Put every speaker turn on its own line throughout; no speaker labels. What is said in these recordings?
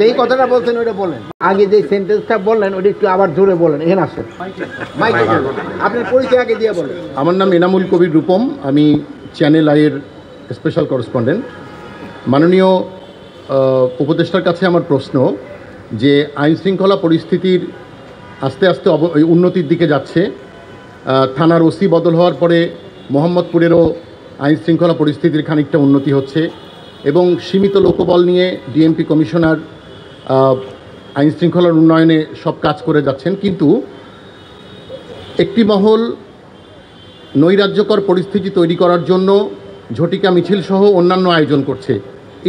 যেই কথাটা বলছেন ওইটা বলেন, আগে যে সেন্টেন্সটা বললেন ওটা একটু আবার জোরে বলেন। এখানে আসেন, আপনার পরিচয় আগে দিয়ে বলেন।
আমার নাম এনামুল কবির রূপম, আমি চ্যানেল আইয়ের স্পেশাল করেসপন্ডেন্ট। মাননীয় উপদেষ্টার কাছে আমার প্রশ্ন যে আইন শৃঙ্খলা পরিস্থিতির আস্তে আস্তে উন্নতির দিকে যাচ্ছে। থানার ওসি বদল হওয়ার পরে মোহাম্মদপুরেরও আইন শৃঙ্খলা পরিস্থিতির খানিকটা উন্নতি হচ্ছে এবং সীমিত লোকবল নিয়ে ডিএমপি কমিশনার আইন শৃঙ্খলার উন্নয়নে সব কাজ করে যাচ্ছেন, কিন্তু একটি মহল নৈরাজ্যকর পরিস্থিতি তৈরি করার জন্য ঝটিকা মিছিল সহ অন্যান্য আয়োজন করছে।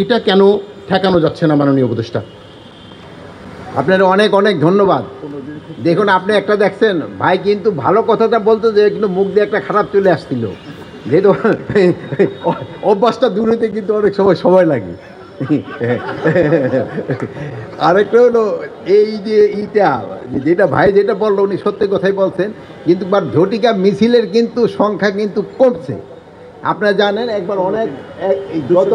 এটা কেন ঠেকানো যাচ্ছে না মাননীয় উপদেষ্টা?
আপনার অনেক অনেক ধন্যবাদ। দেখুন, আপনি একটা দেখছেন ভাই কিন্তু ভালো কথাটা বলতো যে কিন্তু মুখ দিয়ে একটা খারাপ চলে আসছিল, যেহেতু অভ্যাসটা দূর হতে কিন্তু অনেক সময় লাগে। আরেকটা হলো এই যে যেটা ভাই যেটা বললো উনি সত্যি কথাই বলছেন, কিন্তু ঝটিকা মিছিলের কিন্তু সংখ্যা কিন্তু কমছে। আপনারা জানেন একবার অনেক গত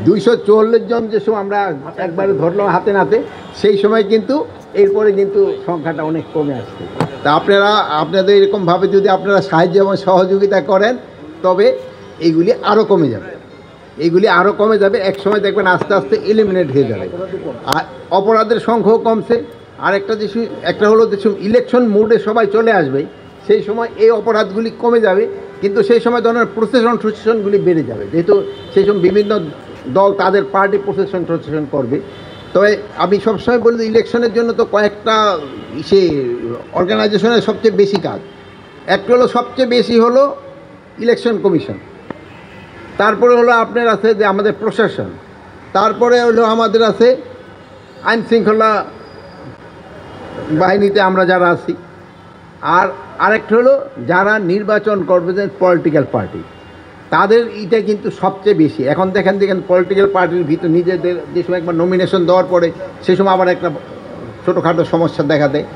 244 জন যে সময় আমরা একবারে ধরলাম হাতে নাতে, সেই সময় কিন্তু এরপরে কিন্তু সংখ্যাটা অনেক কমে আসছে। তা আপনাদের এরকমভাবে যদি আপনারা সাহায্য এবং সহযোগিতা করেন তবে এইগুলি আরও কমে যাবে, এক সময় দেখবেন আস্তে আস্তে এলিমিনেট হয়ে যাবে। আর অপরাধের সংখ্যাও কমছে। আর একটা হলো যে ইলেকশন মুডে সবাই চলে আসবে, সেই সময় এই অপরাধগুলি কমে যাবে, কিন্তু সেই সময় ধরনের প্রসেশনগুলি বেড়ে যাবে, যেহেতু সেই সময় বিভিন্ন দল তাদের পার্টি প্রসেশন করবে। তবে আমি সবসময় বলি ইলেকশনের জন্য তো কয়েকটা অর্গানাইজেশনের সবচেয়ে বেশি কাজ। একটা হলো সবচেয়ে বেশি হলো ইলেকশন কমিশন, তারপরে হলো আপনার আছে যে আমাদের প্রশাসন, তারপরে হলো আমাদের আছে আইন শৃঙ্খলা বাহিনীতে আমরা যারা আছি, আর আরেকটা হলো যারা নির্বাচন করবে যে পলিটিক্যাল পার্টি, তাদের এটা কিন্তু সবচেয়ে বেশি। এখন দেখেন পলিটিক্যাল পার্টির ভিতর নিজেদের যে সময় একবার নমিনেশন দেওয়ার পরে সে সময় আবার একটা ছোটোখাটো সমস্যা দেখা দেয়।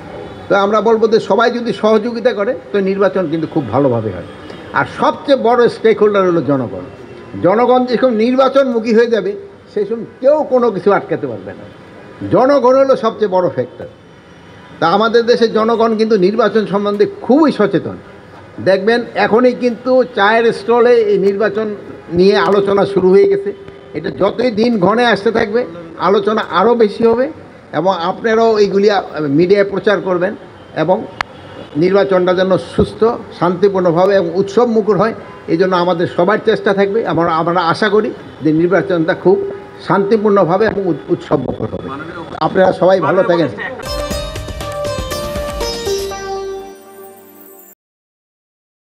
তো আমরা বলবো যে সবাই যদি সহযোগিতা করে তো নির্বাচন কিন্তু খুব ভালোভাবে হয়। আর সবচেয়ে বড় স্টেক হোল্ডার হলো জনগণ যখন নির্বাচনমুখী হয়ে যাবে সেই সময় কেউ কোনো কিছু আটকাতে পারবে না। জনগণ হলো সবচেয়ে বড় ফ্যাক্টর। তা আমাদের দেশের জনগণ কিন্তু নির্বাচন সম্বন্ধে খুবই সচেতন। দেখবেন এখনই কিন্তু চায়ের স্টলে এই নির্বাচন নিয়ে আলোচনা শুরু হয়ে গেছে। এটা যতই দিন ঘনে আসতে থাকবে আলোচনা আরও বেশি হবে, এবং আপনারাও এইগুলি মিডিয়ায় প্রচার করবেন, এবং নির্বাচনটা যেন সুস্থ শান্তিপূর্ণভাবে এবং উৎসব মুখর হয় এই জন্য আমাদের সবার চেষ্টা থাকবে। আমরা আশা করি যে নির্বাচনটা খুব শান্তিপূর্ণভাবে এবং উৎসব মুখর হবে। আপনারা সবাই ভালো থাকেন।